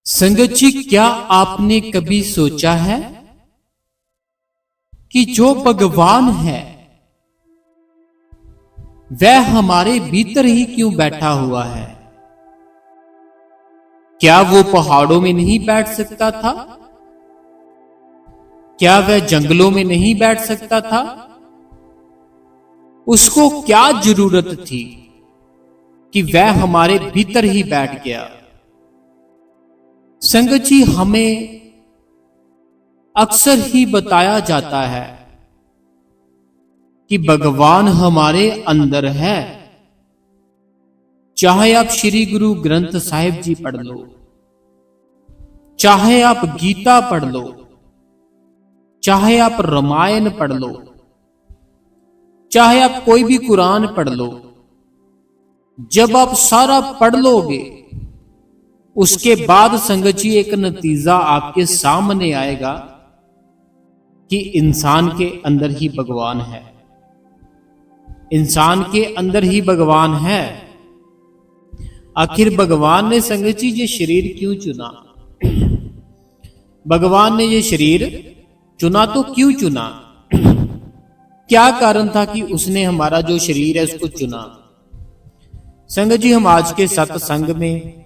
संगत जी, क्या आपने कभी सोचा है कि जो भगवान है वह हमारे भीतर ही क्यों बैठा हुआ है? क्या वो पहाड़ों में नहीं बैठ सकता था? क्या वह जंगलों में नहीं बैठ सकता था? उसको क्या जरूरत थी कि वह हमारे भीतर ही बैठ गया? संगत जी, हमें अक्सर ही बताया जाता है कि भगवान हमारे अंदर है। चाहे आप श्री गुरु ग्रंथ साहिब जी पढ़ लो, चाहे आप गीता पढ़ लो, चाहे आप रामायण पढ़ लो, चाहे आप कोई भी कुरान पढ़ लो, जब आप सारा पढ़ लोगे उसके बाद संगत जी एक नतीजा आपके सामने आएगा कि इंसान के अंदर ही भगवान है। इंसान के अंदर ही भगवान है। आखिर भगवान ने संगत जी ये शरीर क्यों चुना? भगवान ने ये शरीर चुना तो क्यों चुना? क्या कारण था कि उसने हमारा जो शरीर है उसको चुना? संगत जी, हम आज के सत्संग में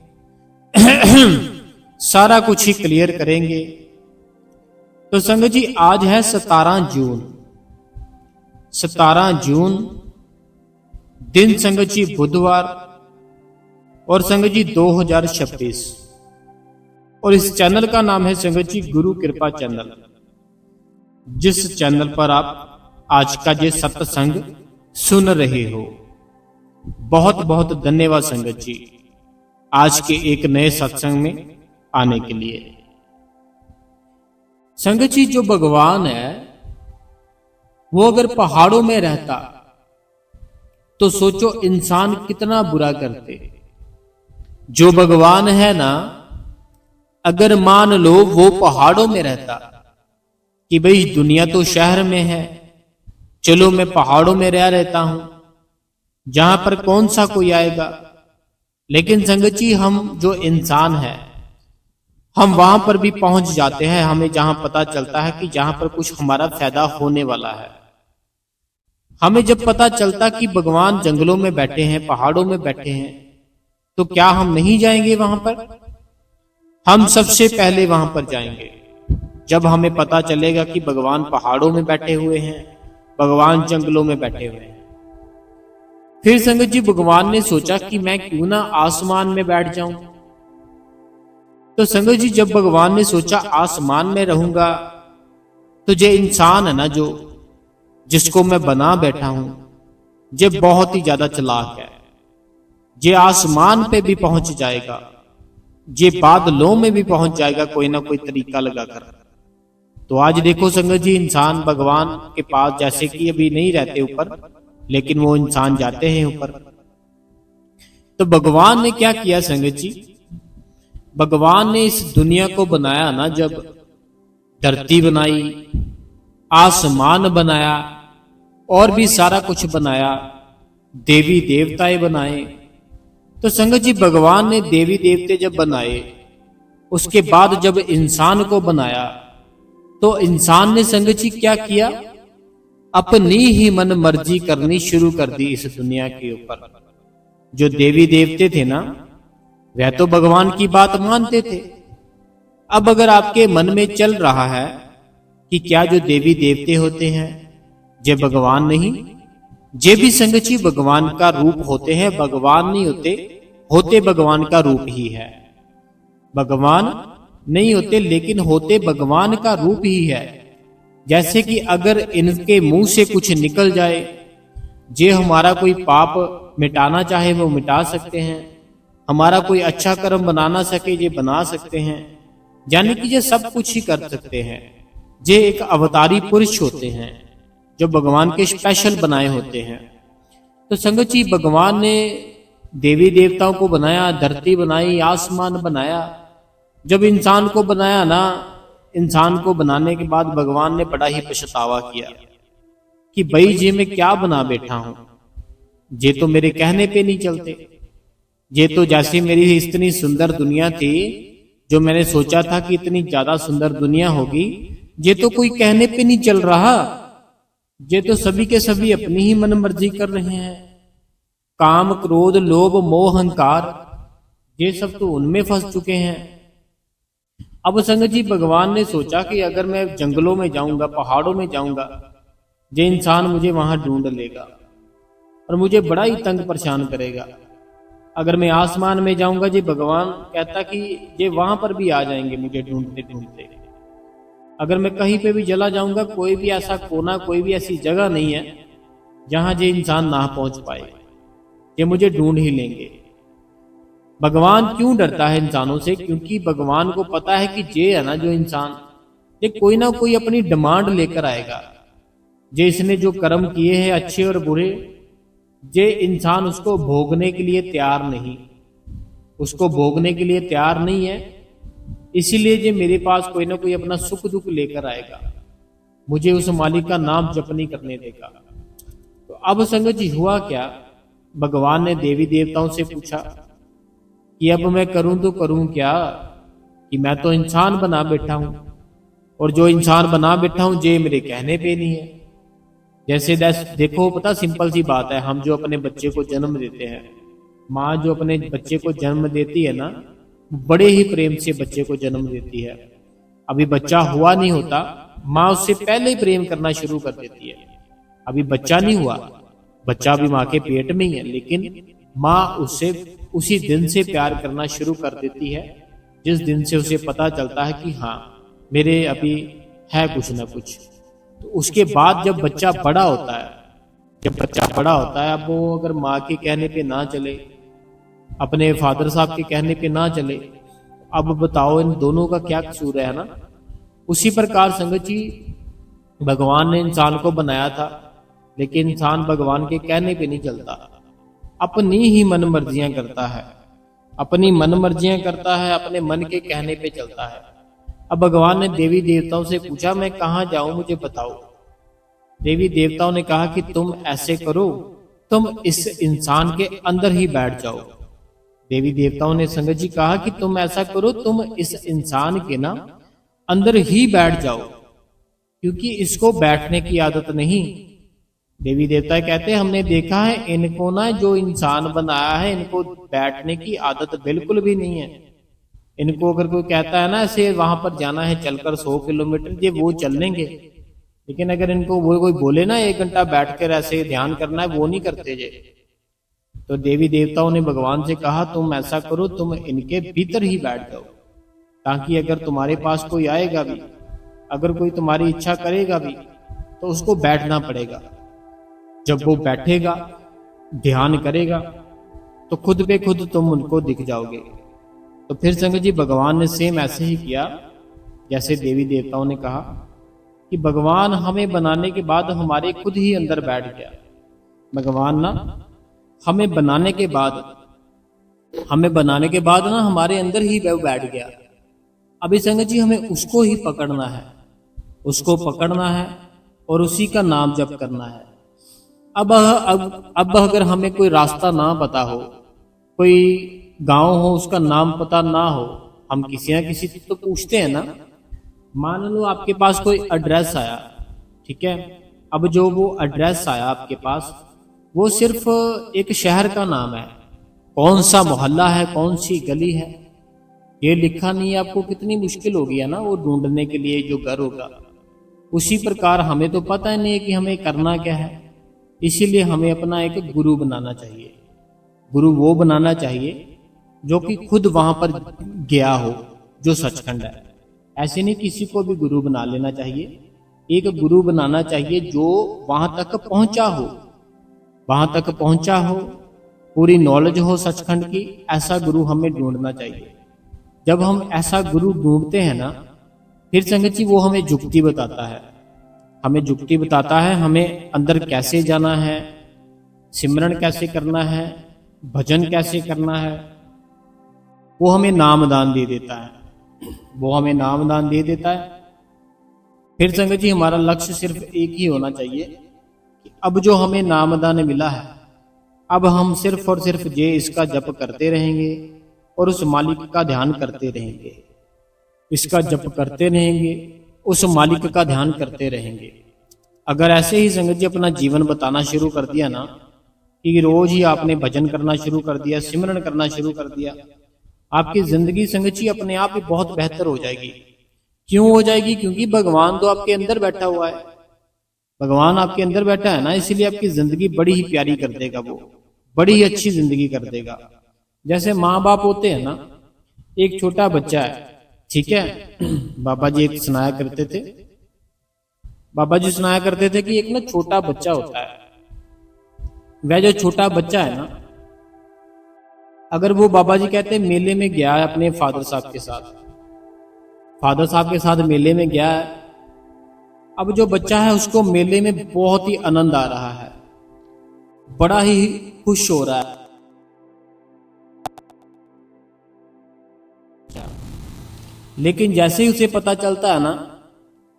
सारा कुछ ही क्लियर करेंगे। तो संगत जी, आज है 17 जून। 17 जून दिन संगत जी बुधवार, और संगत जी 2026, और इस चैनल का नाम है संगत जी गुरु कृपा चैनल, जिस चैनल पर आप आज का ये सत्संग सुन रहे हो। बहुत बहुत धन्यवाद संगत जी आज के एक नए सत्संग में आने के लिए। संगत जी, जो भगवान है वो अगर पहाड़ों में रहता तो सोचो इंसान कितना बुरा करते। जो भगवान है ना, अगर मान लो वो पहाड़ों में रहता कि भाई दुनिया तो शहर में है, चलो मैं पहाड़ों में रह रहता हूं, जहां पर कौन सा कोई आएगा। लेकिन संगत जी, हम जो इंसान है हम वहां पर भी पहुंच जाते हैं, हमें जहां पता चलता है कि जहां पर कुछ हमारा फायदा होने वाला है। हमें जब पता चलता कि भगवान जंगलों में बैठे हैं, पहाड़ों में बैठे हैं, तो क्या हम नहीं जाएंगे वहां पर? हम सबसे पहले वहां पर जाएंगे जब हमें पता चलेगा कि भगवान पहाड़ों में बैठे हुए हैं, भगवान जंगलों में बैठे हुए हैं। फिर संगत जी, भगवान ने सोचा कि मैं क्यों ना आसमान में बैठ जाऊं। तो संगत जी, जब भगवान ने सोचा आसमान में रहूंगा, तो ये इंसान है ना जो जिसको मैं बना बैठा हूं, ये बहुत ही ज्यादा चालाक है। ये आसमान पे भी पहुंच जाएगा, ये बादलों में भी पहुंच जाएगा, कोई ना कोई तरीका लगाकर। तो आज देखो संगत जी, इंसान भगवान के पास जैसे कि अभी नहीं रहते ऊपर, लेकिन वो इंसान जाते हैं ऊपर। तो भगवान ने क्या किया संगत जी? भगवान ने इस दुनिया को बनाया ना, जब धरती बनाई, आसमान बनाया, और भी सारा कुछ बनाया, देवी देवताएं बनाए। तो संगत जी, भगवान ने देवी देवते जब बनाए, उसके बाद जब इंसान को बनाया, तो इंसान ने संगत जी क्या किया? अपनी ही मन मर्जी करनी शुरू कर दी इस दुनिया के ऊपर। जो देवी देवते थे ना, वह तो भगवान की बात मानते थे। अब अगर आपके मन में चल रहा है कि क्या जो देवी देवते होते हैं ये भगवान नहीं, ये भी संगत जी भगवान का रूप होते हैं। भगवान नहीं होते, होते भगवान का रूप ही है। भगवान नहीं होते, लेकिन होते भगवान का रूप ही है। जैसे कि अगर इनके मुंह से कुछ निकल जाए, जे हमारा कोई पाप मिटाना चाहे वो मिटा सकते हैं, हमारा कोई अच्छा कर्म बनाना सके ये बना सकते हैं, यानी कि ये सब कुछ ही कर सकते हैं। ये एक अवतारी पुरुष होते हैं जो भगवान के स्पेशल बनाए होते हैं। तो संगत जी, भगवान ने देवी देवताओं को बनाया, धरती बनाई, आसमान बनाया। जब इंसान को बनाया ना, इंसान को बनाने के बाद भगवान ने बड़ा ही पछतावा किया कि भाई ये मैं क्या बना बैठा हूं, ये तो मेरे कहने पे नहीं चलते। ये तो जैसी मेरी इतनी सुंदर दुनिया थी, जो मैंने सोचा था कि इतनी ज्यादा सुंदर दुनिया होगी, ये तो कोई कहने पे नहीं चल रहा। ये तो सभी के सभी अपनी ही मन मर्जी कर रहे हैं। काम, क्रोध, लोभ, मोह, अहंकार, ये सब तो उनमें फंस चुके हैं। अब संगत जी, भगवान ने सोचा कि अगर मैं जंगलों में जाऊंगा, पहाड़ों में जाऊंगा, ये इंसान मुझे वहां ढूंढ लेगा और मुझे बड़ा ही तंग परेशान करेगा। अगर मैं आसमान में जाऊंगा, जी भगवान कहता कि ये वहां पर भी आ जाएंगे मुझे ढूंढते ढूंढते। अगर मैं कहीं पे भी चला जाऊंगा, कोई भी ऐसा कोना, कोई भी ऐसी जगह नहीं है जहां ये इंसान ना पहुंच पाए, ये मुझे ढूंढ ही लेंगे। भगवान क्यों डरता है इंसानों से? क्योंकि भगवान को पता है कि ये है ना जो इंसान, ये कोई ना कोई अपनी डिमांड लेकर आएगा। जे इसने जो कर्म किए हैं अच्छे और बुरे, जे इंसान उसको भोगने के लिए तैयार नहीं, उसको भोगने के लिए तैयार नहीं है, इसीलिए जे मेरे पास कोई ना कोई अपना सुख दुख लेकर आएगा, मुझे उस मालिक का नाम जप नहीं करने देगा। तो अब संगत जी हुआ क्या, भगवान ने देवी देवताओं से पूछा कि अब मैं करूं तो करूं क्या, कि मैं तो इंसान बना बैठा हूं और जो इंसान बना बैठा हूं जे मेरे कहने पे नहीं है। जैसे देखो, पता सिंपल सी बात है, हम जो अपने बच्चे को जन्म देते हैं, माँ जो अपने बच्चे को जन्म देती है ना, बड़े ही प्रेम से बच्चे को जन्म देती है। अभी बच्चा हुआ नहीं होता, माँ उससे पहले ही प्रेम करना शुरू कर देती है। अभी बच्चा नहीं हुआ, बच्चा अभी माँ के पेट में ही है, लेकिन माँ उससे उसी दिन से प्यार करना शुरू कर देती है जिस दिन से उसे पता चलता है कि हाँ मेरे अभी है कुछ ना कुछ। तो उसके बाद जब बच्चा बड़ा होता है, अब वो अगर माँ के कहने पे ना चले, अपने फादर साहब के कहने पे ना चले, अब बताओ इन दोनों का क्या कसूर है ना। उसी प्रकार संगत जी, भगवान ने इंसान को बनाया था, लेकिन इंसान भगवान के कहने पे नहीं चलता, अपनी ही मन मर्जियां करता है, अपनी मन मर्जियां करता है, अपने मन के कहने पे चलता है। अब भगवान ने देवी देवताओं से पूछा, मैं कहाँ जाऊं, मुझे बताओ। देवी देवताओं ने कहा कि तुम ऐसे करो, तुम इस इंसान के अंदर ही बैठ जाओ। देवी देवताओं ने संगत जी कहा कि तुम ऐसा करो, तुम इस इंसान के ना अंदर ही बैठ जाओ, क्योंकि इसको बैठने की आदत नहीं। देवी देवता कहते हैं हमने देखा है इनको ना, जो इंसान बनाया है, इनको बैठने की आदत बिल्कुल भी नहीं है। इनको अगर कोई कहता है ना ऐसे वहां पर जाना है चलकर 100 किलोमीटर, ये वो चल लेंगे, लेकिन अगर इनको वो कोई बोले ना 1 घंटा बैठकर ऐसे ध्यान करना है, वो नहीं करते जे। तो देवी देवताओं ने भगवान से कहा तुम ऐसा करो, तुम इनके भीतर ही बैठ जाओ, ताकि अगर तुम्हारे पास कोई आएगा भी, अगर कोई तुम्हारी इच्छा करेगा भी, तो उसको बैठना पड़ेगा। जब वो बैठेगा, ध्यान करेगा, तो खुद पे खुद तुम उनको दिख जाओगे। तो फिर संगत जी, भगवान ने सेम ऐसे ही किया जैसे देवी देवताओं ने कहा, कि भगवान हमें बनाने के बाद हमारे खुद ही अंदर बैठ गया। भगवान ना हमें बनाने के बाद ना हमारे अंदर ही बैठ गया। अभी संगत जी, हमें उसको ही पकड़ना है, उसको पकड़ना है और उसी का नाम जप करना है। अब अगर हमें कोई रास्ता ना पता हो, कोई गांव हो उसका नाम पता ना हो, हम किसी ना किसी से तो पूछते हैं ना। मान लो आपके पास कोई एड्रेस आया, ठीक है, अब जो वो एड्रेस आया आपके पास, वो सिर्फ एक शहर का नाम है, कौन सा मोहल्ला है, कौन सी गली है, ये लिखा नहीं है। आपको कितनी मुश्किल होगी है ना वो ढूंढने के लिए जो घर होगा। उसी प्रकार हमें तो पता ही नहीं है कि हमें करना क्या है, इसीलिए हमें अपना एक गुरु बनाना चाहिए। गुरु वो बनाना चाहिए जो कि खुद वहां पर गया हो, जो सचखंड है। ऐसे नहीं किसी को भी गुरु बना लेना चाहिए, एक गुरु बनाना चाहिए जो वहां तक पहुंचा हो, पूरी नॉलेज हो सचखंड की। ऐसा गुरु हमें ढूंढना चाहिए। जब हम ऐसा गुरु ढूंढते हैं ना, फिर संगत जी वो हमें जुक्ति बताता है, हमें अंदर कैसे जाना है, सिमरन कैसे करना है, भजन कैसे करना है। वो हमें नामदान दे देता है। फिर संगत जी, हमारा लक्ष्य सिर्फ एक ही होना चाहिए कि अब जो हमें नामदान मिला है, अब हम सिर्फ और सिर्फ इसका जप करते रहेंगे और उस मालिक का ध्यान करते रहेंगे। इसका जप करते रहेंगे, उस मालिक का ध्यान करते रहेंगे। अगर ऐसे ही संगत जी अपना जीवन बताना शुरू कर दिया ना, कि रोज ही आपने भजन करना शुरू कर दिया, सिमरन करना शुरू कर दिया, आपकी जिंदगी संगत जी अपने आप ही बहुत बेहतर हो जाएगी। क्यों हो जाएगी? क्योंकि भगवान तो आपके अंदर बैठा हुआ है। भगवान आपके अंदर बैठा है ना, इसलिए आपकी जिंदगी बड़ी ही प्यारी कर देगा, वो बड़ी ही अच्छी जिंदगी कर देगा। जैसे माँ बाप होते हैं ना, एक छोटा बच्चा है, ठीक है, बाबा जी एक सुनाया करते थे, बाबा जी सुनाया करते थे कि एक ना छोटा बच्चा होता है। वह जो छोटा बच्चा है ना, अगर वो बाबा जी कहते हैं मेले में गया है अपने फादर साहब के साथ, फादर साहब के साथ मेले में गया है। अब जो बच्चा है उसको मेले में बहुत ही आनंद आ रहा है, बड़ा ही खुश हो रहा है। लेकिन जैसे ही उसे पता चलता है ना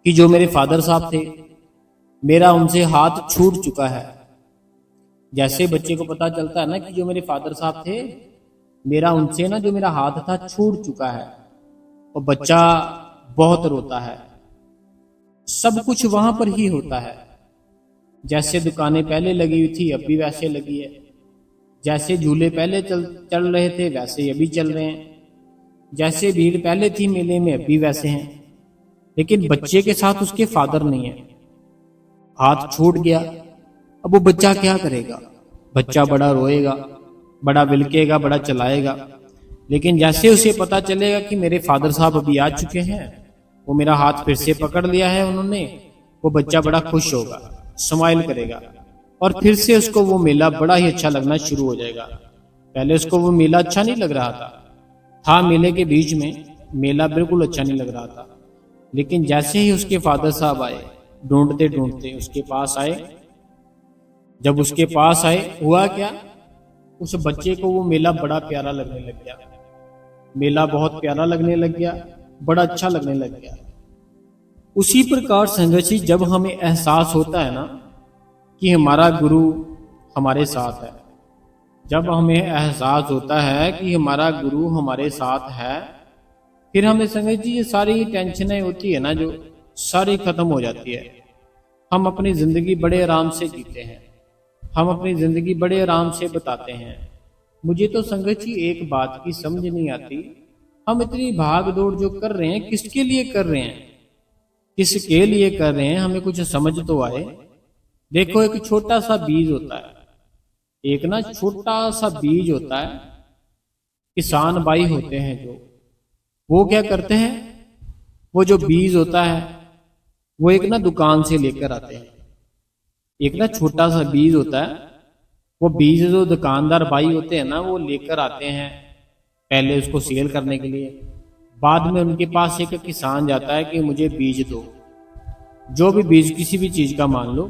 कि जो मेरे फादर साहब थे, मेरा उनसे हाथ छूट चुका है, जैसे बच्चे को पता चलता है ना कि जो मेरे फादर साहब थे, मेरा उनसे ना जो मेरा हाथ था छूट चुका है, और बच्चा बहुत रोता है। सब कुछ वहां पर ही होता है। जैसे दुकानें पहले लगी हुई थी अब भी वैसे लगी है, जैसे झूले पहले चल रहे थे वैसे अभी चल रहे हैं, जैसे भीड़ पहले थी मेले में अभी वैसे हैं। लेकिन बच्चे के साथ उसके फादर नहीं है, हाथ छूट गया। अब वो बच्चा क्या करेगा? बच्चा बड़ा रोएगा, बड़ा बिलकेगा, बड़ा चलाएगा। लेकिन जैसे उसे पता चलेगा कि मेरे फादर साहब अभी आ चुके हैं, वो मेरा हाथ फिर से पकड़ लिया है उन्होंने, वो बच्चा बड़ा खुश होगा, स्माइल करेगा, और फिर से उसको वो मेला बड़ा ही अच्छा लगना शुरू हो जाएगा। पहले उसको वो मेला अच्छा नहीं लग रहा था मेले के बीच में मेला बिल्कुल अच्छा नहीं लग रहा था। लेकिन जैसे ही उसके फादर साहब आए, ढूंढते ढूंढते उसके पास आए, जब उसके पास आए हुआ क्या, उस बच्चे को वो मेला बड़ा प्यारा लगने लग गया, मेला बहुत प्यारा लगने लग गया, बड़ा अच्छा लगने लग गया। उसी प्रकार संगत जी, जब हमें एहसास होता है ना कि हमारा गुरु हमारे साथ है, जब हमें एहसास होता है कि हमारा गुरु हमारे साथ है, फिर हमें संगत जी ये सारी टेंशनें होती है ना जो, सारी खत्म हो जाती है। हम अपनी जिंदगी बड़े आराम से जीते हैं, हम अपनी जिंदगी बड़े आराम से बताते हैं। मुझे तो संगत जी एक बात की समझ नहीं आती, हम इतनी भाग दौड़ जो कर रहे हैं किसके लिए कर रहे हैं, किसके लिए कर रहे हैं, हमें कुछ समझ तो आए। देखो एक छोटा सा बीज होता है, एक ना छोटा सा बीज होता है, किसान भाई होते हैं जो, वो क्या करते हैं, वो जो बीज होता है वो एक ना दुकान से लेकर आते हैं। एक ना छोटा सा बीज होता है, वो बीज जो दुकानदार भाई होते हैं ना वो लेकर आते हैं पहले उसको सेल करने के लिए। बाद में उनके पास एक किसान जाता है कि मुझे बीज दो, जो भी बीज किसी भी चीज का मान लो,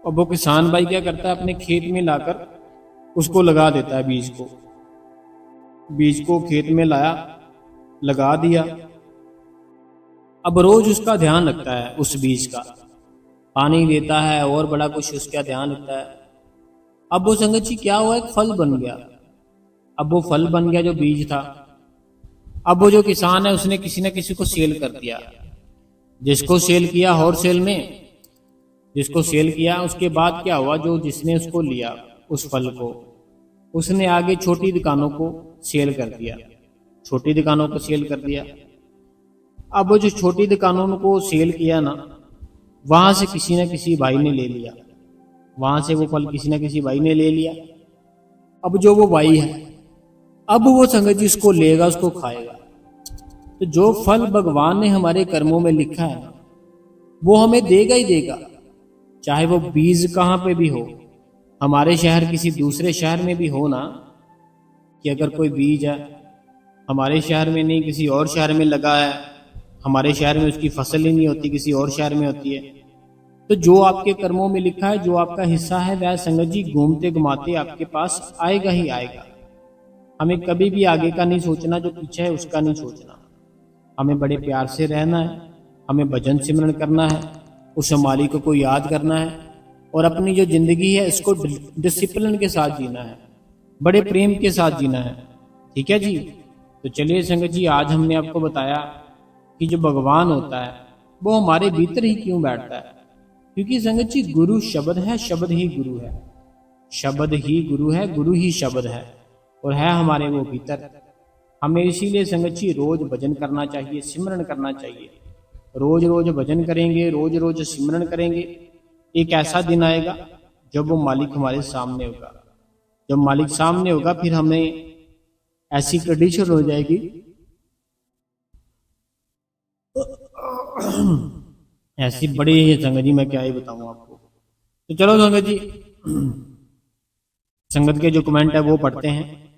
और वो किसान भाई क्या करता है, अपने खेत में लाकर उसको लगा देता है। बीज को खेत में लाया, लगा दिया। अब रोज उसका ध्यान रखता है, उस बीज का पानी देता है और बड़ा कुछ उसका ध्यान रखता है। अब वो संगत जी क्या हुआ, एक फल बन गया। अब वो फल बन गया जो बीज था। अब वो जो किसान है उसने किसी न किसी को सेल कर दिया, जिसको सेल किया होलसेल में, जिसको सेल किया, उसके बाद क्या हुआ, जो जिसने उसको लिया उस फल को, उसने आगे छोटी दुकानों को सेल कर दिया, छोटी दुकानों को सेल कर दिया। अब वो जो छोटी दुकानों को सेल किया ना, वहां से किसी न किसी भाई ने ले लिया, वहां से वो फल किसी न किसी भाई ने ले लिया। अब जो वो भाई है, अब वो संगत जी उसको लेगा, उसको खाएगा। तो जो फल भगवान ने हमारे कर्मों में लिखा है ना, वो हमें देगा ही देगा, चाहे वो बीज कहाँ पे भी हो, हमारे शहर किसी दूसरे शहर में भी हो ना, कि अगर कोई बीज है हमारे शहर में नहीं किसी और शहर में लगा है, हमारे शहर में उसकी फसल ही नहीं होती, किसी और शहर में होती है, तो जो आपके कर्मों में लिखा है, जो आपका हिस्सा है, वह संगत जी घूमते घुमाते आपके पास आएगा ही आएगा। हमें कभी भी आगे का नहीं सोचना, जो पीछे है उसका नहीं सोचना। हमें बड़े प्यार से रहना है, हमें भजन सिमरन करना है, उस मालिक को याद करना है, और अपनी जो जिंदगी है इसको डिसिप्लिन के साथ जीना है, बड़े प्रेम के साथ जीना है। ठीक है जी। तो चलिए संगत जी, आज हमने आपको बताया कि जो भगवान होता है वो हमारे भीतर ही क्यों बैठता है? क्योंकि संगत जी गुरु शब्द है, शब्द ही गुरु है, शब्द ही गुरु है, गुरु ही शब्द है और है हमारे वो भीतर। हमें इसीलिए संगत जी रोज भजन करना चाहिए, सिमरन करना चाहिए। रोज रोज भजन करेंगे, रोज रोज सिमरन करेंगे, एक ऐसा दिन आएगा जब वो मालिक हमारे सामने होगा। जब मालिक सामने होगा फिर हमें ऐसी कंडीशन हो जाएगी ऐसी बड़ी है संगत जी, मैं क्या ही बताऊं आपको। तो चलो संगत जी, संगत के जो कमेंट है वो पढ़ते हैं।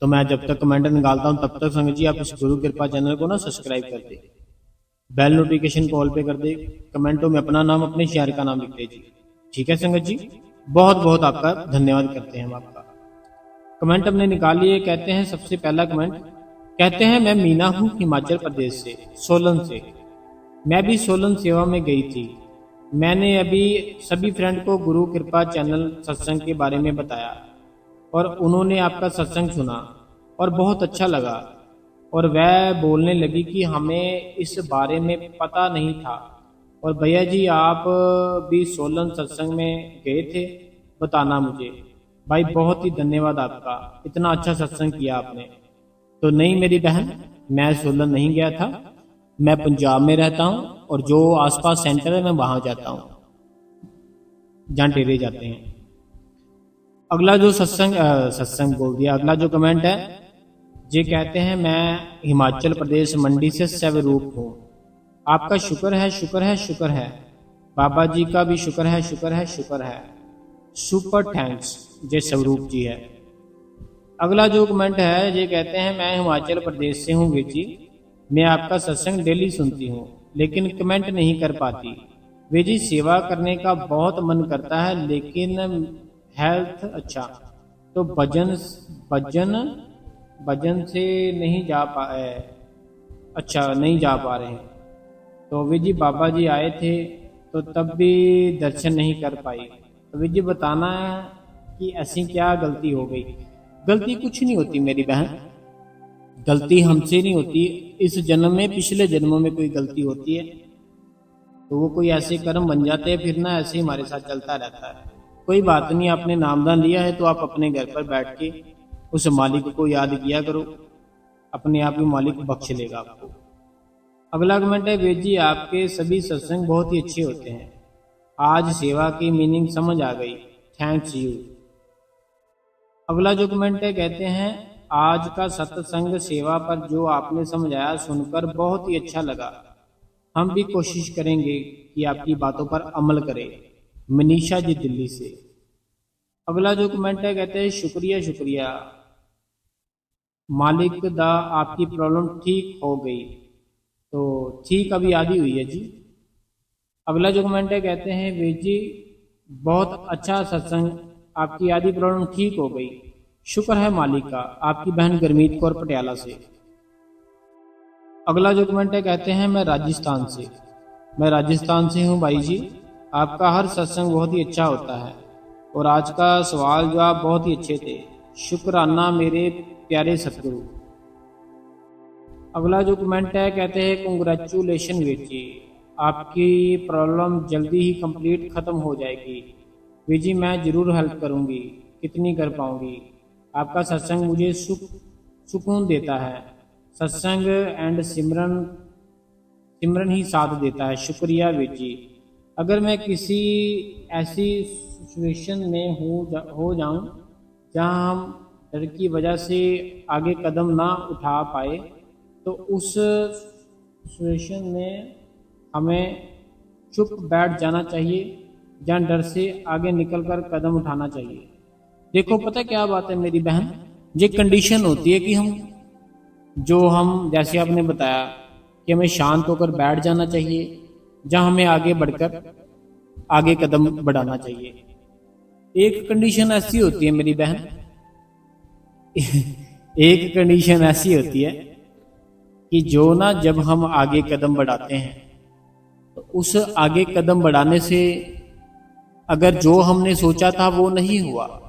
तो मैं जब तक कमेंट निकालता हूं तब तक संगत जी आप इस गुरु कृपा चैनल को ना सब्सक्राइब कर दे, बेल नोटिफिकेशन कॉल पे कर दे, कमेंटों में अपना नाम, अपने शहर का नाम लिख दीजिए। ठीक है संगत जी, बहुत बहुत आपका धन्यवाद करते हैं हम आपका। कमेंट हमने निकाल लिए। कहते हैं सबसे पहला कमेंट, कहते हैं मैं मीना हूँ हिमाचल प्रदेश से, सोलन से। मैं भी सोलन सेवा में गई थी। मैंने अभी सभी फ्रेंड को गुरु कृपा चैनल सत्संग के बारे में बताया और उन्होंने आपका सत्संग सुना और बहुत अच्छा लगा और वह बोलने लगी कि हमें इस बारे में पता नहीं था और भैया जी आप भी सोलन सत्संग में गए थे, बताना मुझे। भाई बहुत ही धन्यवाद आपका, इतना अच्छा सत्संग किया आपने। तो नहीं मेरी बहन, मैं सोलन नहीं गया था, मैं पंजाब में रहता हूँ और जो आसपास सेंटर है मैं वहां जाता हूँ जहाँ डेरे जाते हैं। अगला जो सत्संग बोल दिया, अगला जो कमेंट है ये कहते हैं मैं हिमाचल प्रदेश मंडी से स्वरूप हूँ। आपका शुक्र है, शुक्र है, शुक्र है। बाबा जी का भी शुक्र है, शुक्र है, शुक्र है। सुपर थैंक्स जय स्वरूप जी है। अगला जो कमेंट है ये कहते हैं मैं हिमाचल प्रदेश से हूँ वीर जी, मैं आपका सत्संग डेली सुनती हूँ लेकिन कमेंट नहीं कर पाती। वीर जी सेवा करने का बहुत मन करता है लेकिन हेल्थ अच्छा तो भजन से नहीं जा पाए, अच्छा नहीं जा पा रहे। तो वीर जी बाबा जी आए थे तो तब भी दर्शन नहीं कर पाई। तो वीर जी बताना है कि ऐसी क्या गलती हो गई। गलती कुछ नहीं होती मेरी बहन, गलती हमसे नहीं होती। इस जन्म में पिछले जन्मों में कोई गलती होती है तो वो कोई ऐसे कर्म बन जाते हैं, फिर ना ऐसे हमारे साथ चलता रहता है। कोई बात नहीं, आपने नामदान लिया है तो आप अपने घर पर बैठ के उस मालिक को याद किया करो, अपने आप ही मालिक बख्श लेगा आपको। अगला कमेंट है वेद जी आपके सभी सत्संग बहुत ही अच्छे होते हैं, आज सेवा की मीनिंग समझ आ गई, थैंक्स यू। अगला जो कमेंट है कहते हैं आज का सत्संग सेवा पर जो आपने समझाया सुनकर बहुत ही अच्छा लगा, हम भी कोशिश करेंगे कि आपकी बातों पर अमल करें। मनीषा जी दिल्ली से। अगला जो कमेंट है कहते हैं शुक्रिया शुक्रिया मालिक दा आपकी प्रॉब्लम ठीक हो गई। तो ठीक अभी आधी हुई है जी। अगला जो कमेंट है कहते हैं वेद जी बहुत अच्छा सत्संग, आपकी आधी प्रॉब्लम ठीक हो गई, शुक्र है मालिक का। आपकी बहन गुरमीत कौर पटियाला से। अगला जो कमेंट है कहते हैं मैं राजस्थान से हूँ भाई जी, आपका हर सत्संग बहुत ही अच्छा होता है और आज का सवाल जवाब बहुत ही अच्छे थे, शुक्राना मेरे प्यारे सतगुरु। अगला जो कमेंट है कहते हैं कंग्रेचुलेशन वीर जी, आपकी प्रॉब्लम जल्दी ही कंप्लीट खत्म हो जाएगी। वीर जी मैं जरूर हेल्प करूंगी, कितनी कर पाऊंगी। आपका सत्संग मुझे सुकून देता है, सत्संग एंड सिमरन ही साथ देता है, शुक्रिया वीर जी। अगर मैं किसी ऐसी सिचुएशन में हो जाऊं जहां हम डर की वजह से आगे कदम ना उठा पाए तो उस सिचुएशन में हमें चुप बैठ जाना चाहिए, जहां डर से आगे निकलकर कदम उठाना चाहिए। देखो पता क्या बात है मेरी बहन, ये कंडीशन होती है कि हम जैसे आपने बताया कि हमें शांत होकर बैठ जाना चाहिए, जहां हमें आगे बढ़कर आगे कदम बढ़ाना चाहिए। एक कंडीशन ऐसी होती है मेरी बहन एक कंडीशन ऐसी होती है कि जो ना जब हम आगे कदम बढ़ाते हैं तो उस आगे कदम बढ़ाने से अगर जो हमने सोचा था वो नहीं हुआ,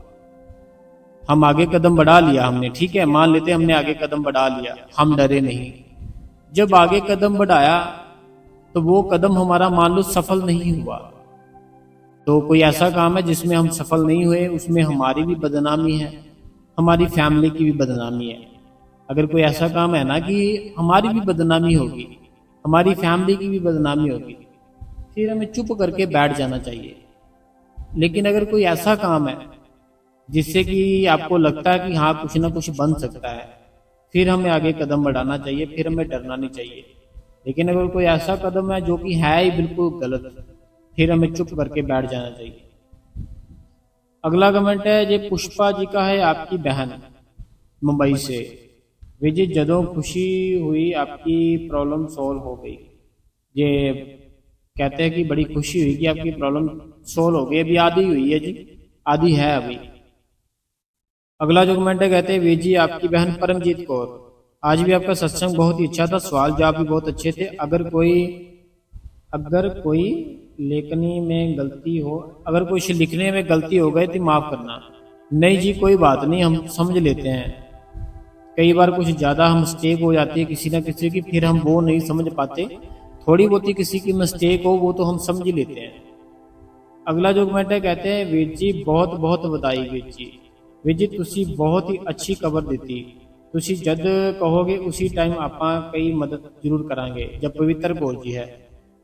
हम आगे कदम बढ़ा लिया हमने, ठीक है मान लेते हमने आगे कदम बढ़ा लिया, हम डरे नहीं, जब आगे कदम बढ़ाया तो वो कदम हमारा मान लो सफल नहीं हुआ, तो कोई ऐसा काम है जिसमें हम सफल नहीं हुए, उसमें हमारी भी बदनामी है, हमारी फैमिली की भी बदनामी है। अगर कोई ऐसा काम है ना कि हमारी भी बदनामी होगी, हमारी फैमिली की भी बदनामी होगी, फिर हमें चुप करके बैठ जाना चाहिए। लेकिन अगर कोई ऐसा काम है जिससे कि आपको लगता है कि हाँ कुछ ना कुछ बन सकता है, फिर हमें आगे कदम बढ़ाना चाहिए, फिर हमें डरना नहीं चाहिए। लेकिन अगर कोई ऐसा कदम है जो कि है ही बिल्कुल गलत, फिर हमें चुप करके बैठ जाना चाहिए। अगला कमेंट है ये पुष्पा जी का है, आपकी बहन मुंबई से। विजय जदों खुशी हुई आपकी प्रॉब्लम सॉल्व हो गई। ये कहते हैं कि बड़ी खुशी हुई कि आपकी प्रॉब्लम सॉल्व हो गई। अभी आधी हुई है जी, आधी है अभी। अगला जो कमेंट है कहते हैं वे जी आपकी बहन परमजीत कौर, आज भी आपका सत्संग बहुत ही अच्छा था, सवाल जवाब भी बहुत अच्छे थे। अगर कोई लेखनी में गलती हो, अगर कुछ लिखने में गलती हो गई तो माफ करना। नहीं जी कोई बात नहीं, हम समझ लेते हैं। कई बार कुछ ज्यादा मिस्टेक हो जाती है किसी ना किसी की, फिर हम वो नहीं समझ पाते। थोड़ी बहुत ही किसी की मिस्टेक हो वो तो हम समझ लेते हैं। अगला जो कमेंट है कहते हैं वीर जी बहुत बहुत बधाई वीर जी तुसी बहुत ही अच्छी खबर दी। तुसी जद कहोगे उसी टाइम आपां कई मदद जरूर करांगे। जब पवित्र कौर जी है,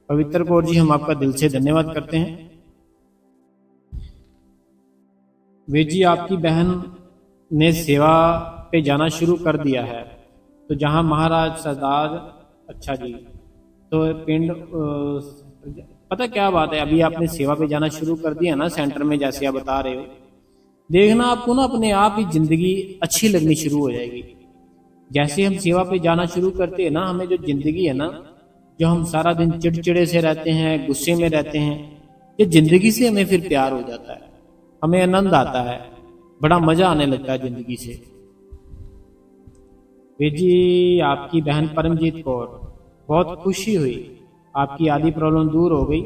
पवित्र कौर जी हम आपका दिल से धन्यवाद करते हैं। वीर जी आपकी बहन ने सेवा पे जाना शुरू कर दिया है, तो जहां महाराज सरदार, अच्छा जी, तो पिंड पता क्या बात है, अभी आपने सेवा पे जाना शुरू कर दिया ना सेंटर में, जैसे आप बता रहे हो, देखना आपको ना अपने आप ही जिंदगी अच्छी लगनी शुरू हो जाएगी। जैसे हम सेवा पे जाना शुरू करते हैं ना, हमें जो जिंदगी है ना, जो हम सारा दिन चिड़चिड़े से रहते हैं, गुस्से में रहते हैं, ये जिंदगी से हमें फिर प्यार हो जाता है, हमें आनंद आता है, बड़ा मजा आने लगता है जिंदगी से। जी आपकी बहन परमजीत कौर, बहुत खुशी हुई, आपकी आधी प्रॉब्लम दूर हो गई।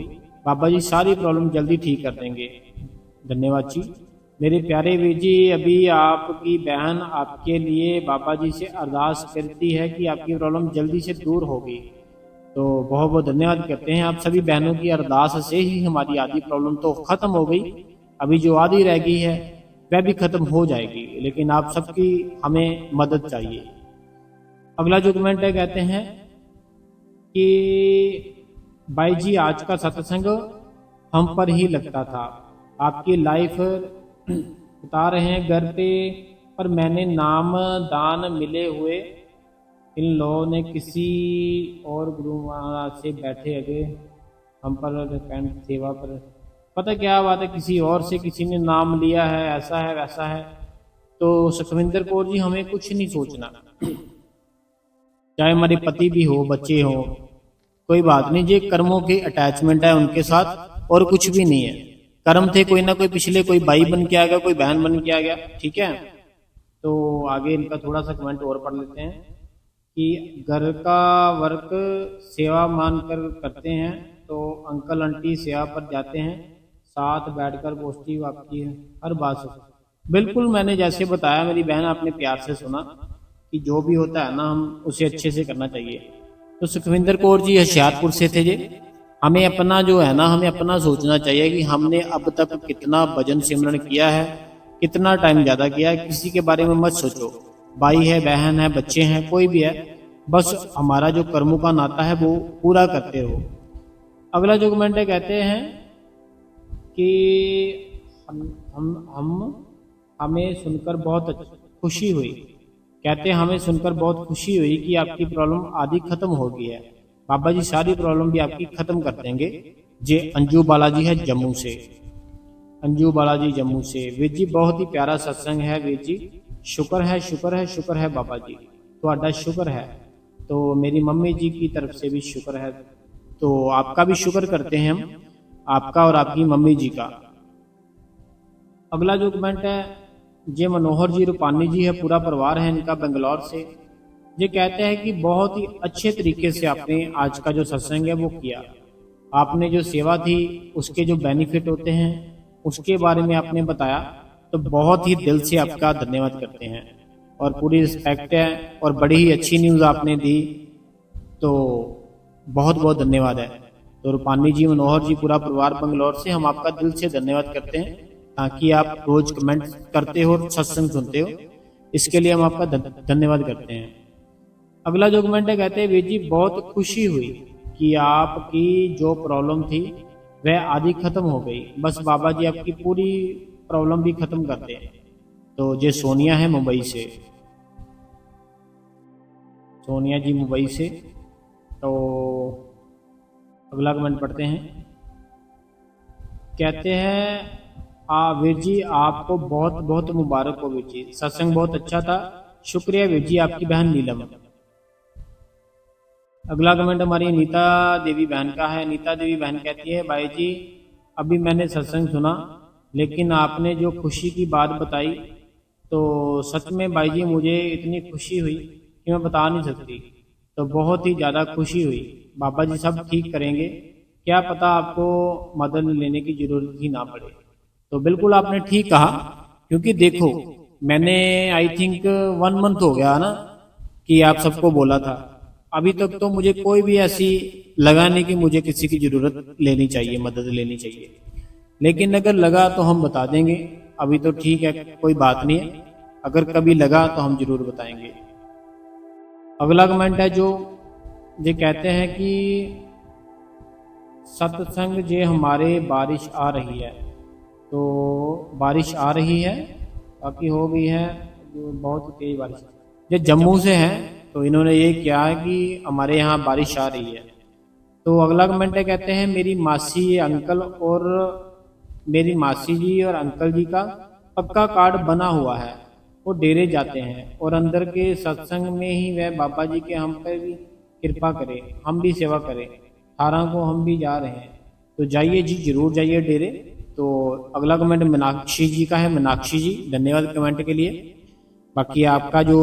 बाबा जी सारी प्रॉब्लम जल्दी ठीक कर देंगे। धन्यवाद जी। मेरे प्यारे वीर जी, अभी आपकी बहन आपके लिए बाबा जी से अरदास करती है कि आपकी प्रॉब्लम जल्दी से दूर होगी, तो बहुत बहुत धन्यवाद करते हैं। आप सभी बहनों की अरदास से ही हमारी आधी प्रॉब्लम तो खत्म हो गई, अभी जो आधी रह गई है वह भी खत्म हो जाएगी, लेकिन आप सबकी हमें मदद चाहिए। अगला जो कमेंट है कहते हैं कि भाई जी आज का सत्संग हम पर ही लगता था, आपकी लाइफ बता रहे हैं घर पे, पर मैंने नाम दान मिले हुए इन लोगों ने किसी और गुरु महाराज से बैठे अगे हम पर डिपेंड सेवा पर। पता क्या बात है, किसी और से किसी ने नाम लिया है, ऐसा है वैसा है। तो सुखविंदर कौर जी हमें कुछ नहीं सोचना, चाहे हमारे पति भी हो, बच्चे हो, कोई बात नहीं, ये कर्मों के अटैचमेंट है उनके साथ और कुछ भी नहीं है। कर्म थे कोई ना कोई पिछले, कोई भाई बन के आ गया, कोई बहन बन के आ गया, ठीक है। तो आगे इनका थोड़ा सा कमेंट और पढ़ लेते हैं कि घर का वर्क सेवा मानकर करते हैं, तो अंकल आंटी सेवा पर जाते हैं, साथ बैठकर पॉजिटिव आपकी हर बात से। बिल्कुल मैंने जैसे बताया, मेरी बहन आपने प्यार से सुना कि जो भी होता है ना हम उसे अच्छे से करना चाहिए। तो सुखविंदर कौर जी होशियारपुर से थे जी। हमें अपना जो है ना, हमें अपना सोचना चाहिए कि हमने अब तक कितना भजन सिमरन किया है, कितना टाइम ज्यादा किया है। किसी के बारे में मत सोचो, भाई है, बहन है, बच्चे हैं, कोई भी है, बस हमारा जो कर्मों का नाता है वो पूरा करते रहो। अगला जो कमेंट है कहते हैं कि हमें सुनकर बहुत खुशी हुई, कहते हैं हमें सुनकर बहुत खुशी हुई कि आपकी प्रॉब्लम आधी खत्म हो गई है। बाबा जी सारी प्रॉब्लम भी आपकी खत्म कर देंगे। जे अंजू बालाजी है जम्मू से, अंजू बालाजी जम्मू से। वीर जी बहुत ही प्यारा सत्संग है वीर जी, शुक्र है शुक्र है शुक्र है बाबा जी, तो शुक्र है। तो मेरी मम्मी जी की तरफ से भी शुक्र है, तो आपका भी शुक्र करते हैं हम, आपका और आपकी मम्मी जी का। अगला जो कमेंट है ये मनोहर जी रूपानी जी है, पूरा परिवार है इनका बेंगलोर से। ये कहते हैं कि बहुत ही अच्छे तरीके से आपने आज का जो सत्संग है वो किया, आपने जो सेवा थी उसके जो बेनिफिट होते हैं उसके बारे में आपने बताया, तो बहुत ही दिल से आपका धन्यवाद करते हैं और पूरी रिस्पेक्ट है, और बड़ी ही अच्छी न्यूज़ आपने दी। तो बहुत बहुत धन्यवाद है। तो रूपानी जी, मनोहर जी, पूरा परिवार बंगलौर से हम आपका दिल से धन्यवाद करते हैं, ताकि आप रोज कमेंट करते हो और सत्संग सुनते हो, इसके लिए हम आपका धन्यवाद करते हैं। अगला जो कमेंट है, कहते हैं वीर जी बहुत खुशी हुई कि आपकी जो प्रॉब्लम थी वह आधी खत्म हो गई, बस बाबा जी आपकी पूरी प्रॉब्लम भी खत्म करते हैं। तो ये सोनिया है मुंबई से, सोनिया जी मुंबई से। तो अगला कमेंट पढ़ते हैं, कहते हैं वीर जी आपको बहुत बहुत मुबारक हो वीर जी, सत्संग बहुत अच्छा था, शुक्रिया वीर जी। आपकी बहन नीलम। अगला कमेंट हमारी नीता देवी बहन का है। नीता देवी बहन कहती है, भाई जी अभी मैंने सत्संग सुना, लेकिन आपने जो खुशी की बात बताई तो सच में भाई जी मुझे इतनी खुशी हुई कि मैं बता नहीं सकती। तो बहुत ही ज़्यादा खुशी हुई। बाबा जी सब ठीक करेंगे, क्या पता आपको मदद लेने की जरूरत ही ना पड़े। तो बिल्कुल आपने ठीक कहा, क्योंकि देखो मैंने आई थिंक 1 मंथ हो गया ना कि आप सबको बोला था, अभी तक तो मुझे कोई भी ऐसी लगा नहीं कि मुझे किसी की जरूरत लेनी चाहिए, मदद लेनी चाहिए। लेकिन अगर लगा तो हम बता देंगे, अभी तो ठीक है, कोई बात नहीं है। अगर कभी लगा तो हम जरूर बताएंगे। अगला कमेंट है जो ये कहते हैं कि सत्संग जे हमारे बारिश आ रही है। तो बारिश आ रही है, बाकी हो गई है जो बहुत तेज बारिश। ये जम्मू से है, तो इन्होंने ये किया है कि हमारे यहाँ बारिश आ रही है। तो अगला कमेंट है, कहते हैं मेरी मासी अंकल और मेरी मासी जी और अंकल जी का पक्का कार्ड बना हुआ है, वो डेरे जाते हैं और अंदर के सत्संग में ही वह बाबा जी के हम पर भी कृपा करें, हम भी सेवा करें। 18 को हम भी जा रहे हैं, तो जाइए जी, जरूर जाइए डेरे। तो अगला कमेंट मीनाक्षी जी का है। मीनाक्षी जी धन्यवाद कमेंट के लिए। बाकी आपका जो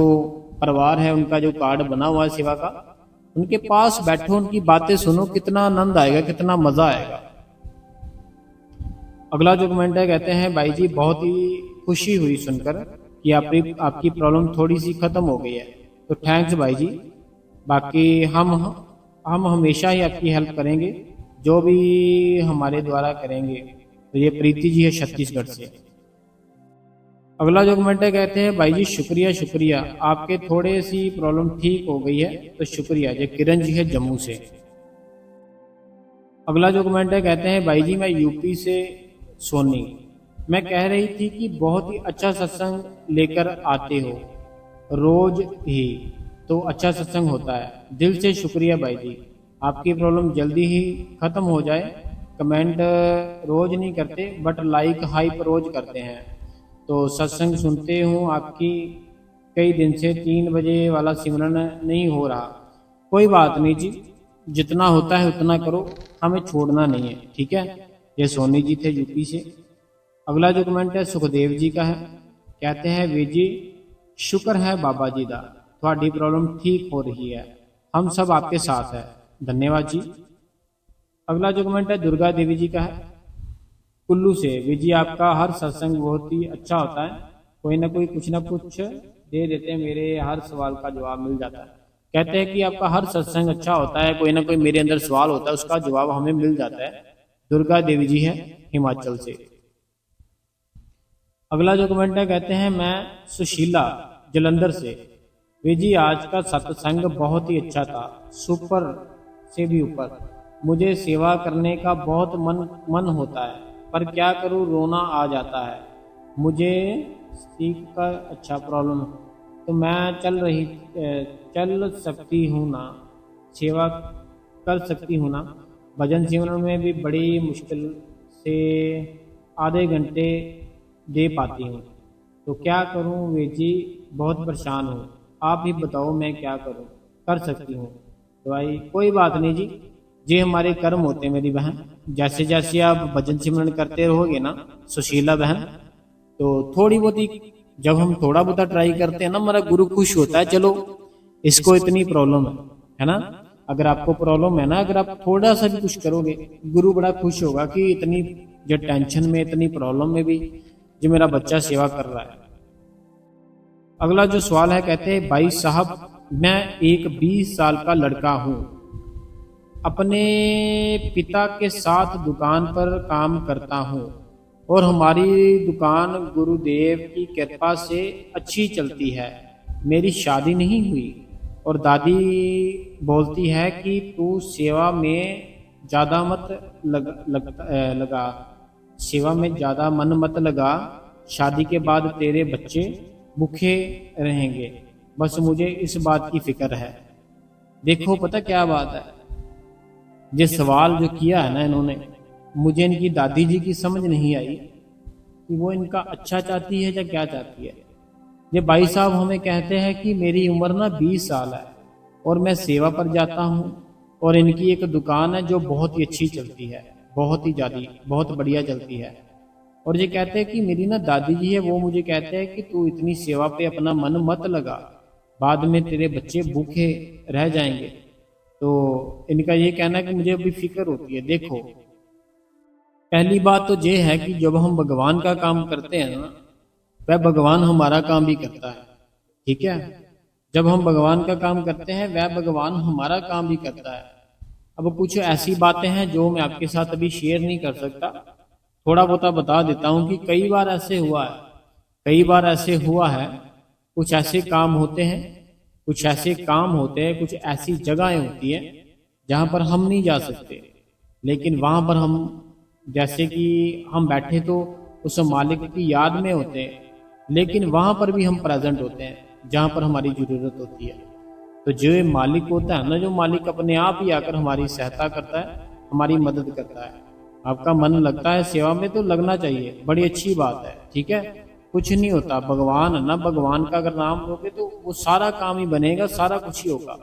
परिवार है उनका जो कार्ड बना हुआ है सेवा का, उनके पास बैठो, उनकी बातें सुनो, कितना आनंद आएगा, कितना मजा आएगा। अगला जो कमेंट है, कहते हैं भाई जी बहुत ही खुशी हुई सुनकर कि आपकी प्रॉब्लम थोड़ी सी खत्म हो गई है, तो थैंक्स भाई जी। बाकी हम हमेशा ही आपकी हेल्प करेंगे, जो भी हमारे द्वारा करेंगे। तो ये प्रीति जी है छत्तीसगढ़ से। अगला जो कमेंट है, कहते हैं भाई जी शुक्रिया शुक्रिया, आपके थोड़े सी प्रॉब्लम ठीक हो गई है, तो शुक्रिया। ये किरण जी है जम्मू से। अगला जो कमेंट है, कहते हैं भाई जी मैं यूपी से सोनी, मैं कह रही थी कि बहुत ही अच्छा सत्संग लेकर आते हो रोज ही, तो अच्छा सत्संग होता है। दिल से शुक्रिया भाई जी, आपकी प्रॉब्लम जल्दी ही खत्म हो जाए। कमेंट रोज नहीं करते, बट लाइक हाइप रोज करते हैं। तो सत्संग सुनते हूँ आपकी कई दिन से, 3 बजे वाला सिमरन नहीं हो रहा। कोई बात नहीं जी, जितना होता है उतना करो, हमें छोड़ना नहीं है, ठीक है। ये सोनी जी थे यूपी से। अगला जो कमेंट है सुखदेव जी का है। कहते हैं वीर जी शुक्र है बाबा जी दा, थोड़ी प्रॉब्लम ठीक हो रही है, हम सब आपके साथ है, धन्यवाद जी। अगला जो कमेंट है दुर्गा देवी जी का है कुल्लू से। वीर जी आपका हर सत्संग बहुत ही अच्छा होता है, कोई ना कोई कुछ ना कुछ दे देते हैं, मेरे हर सवाल का जवाब मिल जाता है। कहते हैं कि आपका हर सत्संग अच्छा होता है, कोई ना कोई मेरे अंदर सवाल होता है, उसका जवाब हमें मिल जाता है। दुर्गा देवी जी है हिमाचल से। अगला जो कमेंट है, कहते हैं मैं सुशीला जलंधर से। वे जी आज का सत्संग बहुत ही अच्छा था, सुपर से भी ऊपर। मुझे सेवा करने का बहुत मन होता है, पर क्या करूं, रोना आ जाता है। मुझे सीख कर अच्छा प्रॉब्लम, तो मैं चल सकती हूँ ना, सेवा कर सकती हूँ ना। भजन सिमरन में भी बड़ी मुश्किल से आधे घंटे दे पाती हूँ, तो क्या करूँ वे जी, बहुत परेशान हूँ, आप ही बताओ मैं क्या करूँ, कर सकती हूँ तो भाई कोई बात नहीं जी, ये हमारे कर्म होते हैं मेरी बहन। जैसे जैसे आप भजन सिमरन करते रहोगे ना सुशीला बहन, तो थोड़ी बहुत ही, जब हम थोड़ा बहुत ट्राई करते हैं ना, हमारा गुरु खुश होता है, चलो इसको इतनी प्रॉब्लम है ना। अगर आपको प्रॉब्लम है ना, अगर आप थोड़ा सा भी कुछ करोगे, गुरु बड़ा खुश होगा कि इतनी जो टेंशन में, इतनी प्रॉब्लम में भी जो मेरा बच्चा सेवा कर रहा है। अगला जो सवाल है, कहते हैं भाई साहब मैं एक 20 साल का लड़का हूँ। अपने पिता के साथ दुकान पर काम करता हूँ और हमारी दुकान गुरुदेव की कृपा से अच्छी चलती है। मेरी शादी नहीं हुई और दादी बोलती है कि तू सेवा में ज़्यादा मत लगा, सेवा में ज़्यादा मन मत लगा, शादी के बाद तेरे बच्चे भूखे रहेंगे। बस मुझे इस बात की फिक्र है। देखो पता क्या बात है, ये सवाल जो किया है ना इन्होंने, मुझे इनकी दादी जी की समझ नहीं आई कि वो इनका अच्छा चाहती है या क्या चाहती है। ये भाई साहब हमें कहते हैं कि मेरी उम्र ना 20 साल है और मैं सेवा पर जाता हूँ और इनकी एक दुकान है जो बहुत ही अच्छी चलती है, बहुत ही ज़्यादा, बहुत बढ़िया चलती है। और ये कहते हैं कि मेरी ना दादी जी है, वो मुझे कहते हैं कि तू इतनी सेवा पे अपना मन मत लगा, बाद में तेरे बच्चे भूखे रह जाएंगे। तो इनका ये कहना है कि मुझे अभी फिक्र होती है। देखो पहली बात तो ये है कि जब हम भगवान का काम करते हैं ना, वह भगवान हमारा काम भी करता है। ठीक है, जब हम भगवान का काम करते हैं वह भगवान हमारा काम भी करता है। अब कुछ ऐसी बातें हैं जो मैं आपके साथ अभी शेयर नहीं कर सकता, थोड़ा बहुत बता देता हूँ कि कई बार ऐसे हुआ है, कई बार ऐसे हुआ है, कुछ ऐसे काम होते हैं, कुछ ऐसे काम होते हैं, कुछ ऐसी जगहें होती हैं जहाँ पर हम नहीं जा सकते, लेकिन वहाँ पर हम, जैसे कि हम बैठे तो उस मालिक की याद में होते हैं, लेकिन वहाँ पर भी हम प्रेजेंट होते हैं जहाँ पर हमारी ज़रूरत होती है। तो जो मालिक होता है ना, जो मालिक अपने आप ही आकर हमारी सहायता करता है, हमारी मदद करता है। आपका मन लगता है सेवा में तो लगना चाहिए, बड़ी अच्छी बात है। ठीक है, कुछ नहीं होता, भगवान है ना, भगवान का अगर नाम लोगे तो वो सारा काम ही बनेगा, सारा कुछ ही होगा।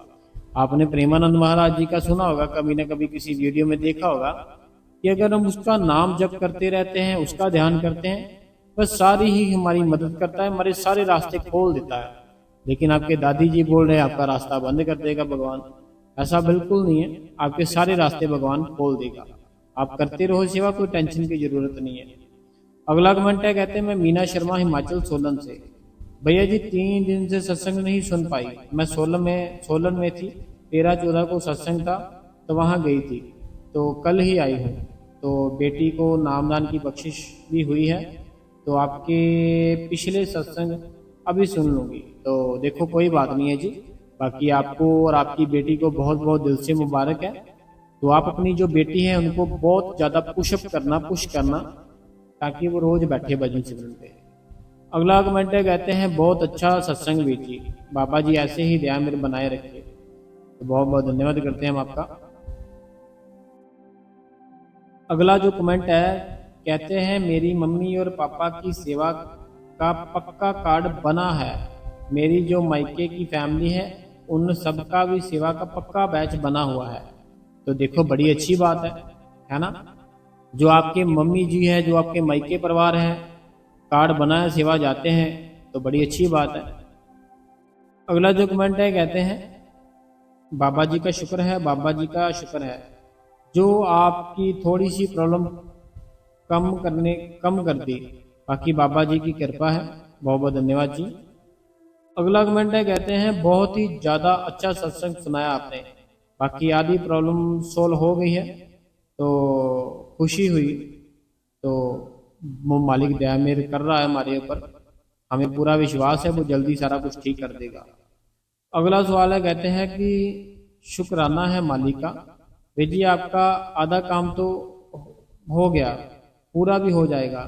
आपने प्रेमानंद महाराज जी का सुना होगा, कभी ना कभी किसी वीडियो में देखा होगा कि अगर हम उसका नाम जप करते रहते हैं, उसका ध्यान करते हैं, बस सारी ही हमारी मदद करता है, हमारे सारे रास्ते खोल देता है। लेकिन आपके दादी जी बोल रहे हैं आपका रास्ता बंद कर देगा भगवान, ऐसा बिल्कुल नहीं है, आपके सारे रास्ते भगवान खोल देगा। आप करते रहो सेवा, कोई टेंशन की जरूरत नहीं है। अगला कमेंट है, कहते हैं मैं मीना शर्मा हिमाचल सोलन से। भैया जी 3 दिन से सत्संग नहीं सुन पाई, मैं सोलन में थी, 13-14 को सत्संग था तो वहाँ गई थी, तो कल ही आई हूँ। तो बेटी को नामदान की बख्शिश भी हुई है, तो आपके पिछले सत्संग अभी सुन लूँगी। तो देखो कोई बात नहीं है जी, बाकी आपको और आपकी बेटी को बहुत बहुत दिल से मुबारक है। तो आप अपनी जो बेटी है उनको बहुत ज़्यादा पुश करना, ताकि वो रोज बैठे भजन सिमरन पे। अगला कमेंट है, कहते हैं बहुत अच्छा सत्संग भी जी, बाबा जी ऐसे ही दया मेरे बनाए रखे। तो बहुत बहुत धन्यवाद करते हैं हम आपका। अगला जो कमेंट है, कहते हैं मेरी मम्मी और पापा की सेवा का पक्का कार्ड बना है, मेरी जो मायके की फैमिली है उन सबका भी सेवा का पक्का बैच बना हुआ है। तो देखो बड़ी अच्छी बात है ना, जो आपके मम्मी जी है, जो आपके मायके परिवार है, कार्ड बना है, सेवा जाते हैं, तो बड़ी अच्छी बात है। अगला जो कमेंट है, कहते हैं बाबा जी का शुक्र है, बाबा जी का शुक्र है जो आपकी थोड़ी सी प्रॉब्लम कम कर दी, बाकी बाबा जी की कृपा है। बहुत बहुत धन्यवाद जी। अगला कमेंट है, कहते हैं बहुत ही ज़्यादा अच्छा सत्संग सुनाया आपने, बाकी आधी प्रॉब्लम सोल्व हो गई है, तो खुशी हुई। तो वो मालिक दया मेर कर रहा है हमारे ऊपर, हमें पूरा विश्वास है वो जल्दी सारा कुछ ठीक कर देगा। अगला सवाल है, कहते हैं कि शुक्राना है मालिक का, जी आपका आधा काम तो हो गया, पूरा भी हो जाएगा।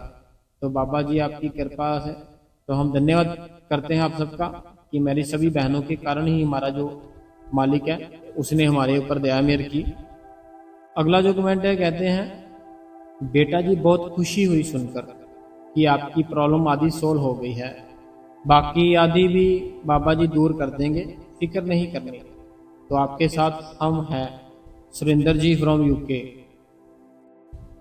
तो बाबा जी आपकी कृपा है, तो हम धन्यवाद करते हैं आप सबका कि मेरी सभी बहनों के कारण ही हमारा जो मालिक है उसने हमारे ऊपर दया मेहर की। अगला जो कमेंट है, कहते हैं बेटा जी बहुत खुशी हुई सुनकर कि आपकी प्रॉब्लम आधी सोल्व हो गई है, बाकी आधी भी बाबा जी दूर कर देंगे, फिक्र नहीं करनी। तो आपके साथ हम हैं, सुरेंद्र जी फ्रॉम यूके।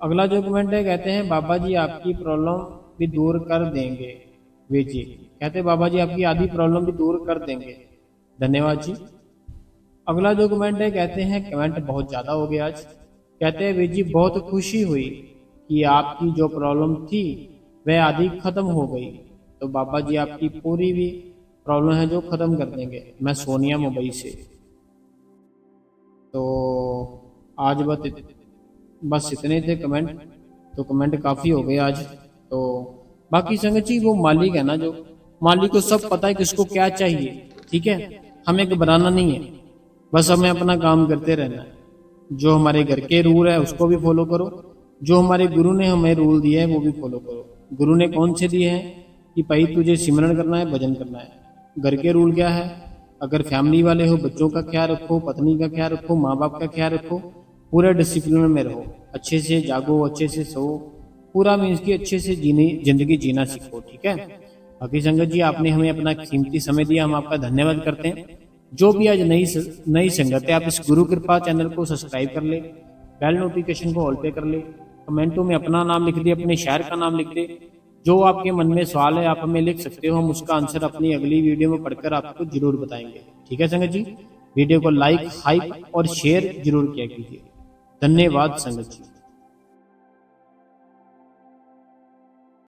अगला जो कमेंट है, कहते हैं बाबा जी आपकी प्रॉब्लम भी दूर कर देंगे। वे जी कहते हैं बाबा जी आपकी आधी प्रॉब्लम भी दूर कर देंगे, धन्यवाद जी। अगला जो कमेंट है, कहते हैं कमेंट बहुत ज़्यादा हो गया आज, कहते हैं वे जी बहुत खुशी हुई कि आपकी जो प्रॉब्लम थी वह आधी खत्म हो गई, तो बाबा जी आपकी पूरी भी प्रॉब्लम है जो ख़त्म कर देंगे। मैं सोनिया मुंबई से। तो आज बस इतने थे कमेंट। तो कमेंट काफ़ी हो गए आज। तो बाकी संगत जी वो मालिक है ना, जो मालिक को सब पता है किसको क्या चाहिए, ठीक है। हमें घबराना नहीं है, बस हमें अपना काम करते रहना है। जो हमारे घर के रूल है उसको भी फॉलो करो, जो हमारे गुरु ने हमें रूल दिए हैं वो भी फॉलो करो। गुरु ने कौन से दिए हैं कि भाई तुझे सिमरन करना है, भजन करना है। घर के रूल क्या है, अगर फैमिली वाले हो बच्चों का ख्याल रखो, पत्नी का ख्याल रखो, माँ बाप का ख्याल रखो, पूरे डिसिप्लिन में रहो, अच्छे से जागो, अच्छे से सो, पूरा मीन्स की अच्छे से जिंदगी जीना सीखो, ठीक है। बाकी संगत जी आपने हमें अपना कीमती समय दिया, हम आपका धन्यवाद करते हैं। जो भी आज नई संगत है, आप इस गुरु कृपा चैनल को सब्सक्राइब कर ले, बेल नोटिफिकेशन को ऑल पे कर ले, कमेंटों में अपना नाम लिख दे, अपने शहर का नाम लिख दे। जो आपके मन में सवाल है आप हमें लिख सकते हो, हम उसका आंसर अपनी अगली वीडियो में पढ़कर आपको जरूर बताएंगे, ठीक है संगत जी। वीडियो को लाइक, हाइप और शेयर जरूर किया कीजिए। धन्यवाद संगत जी।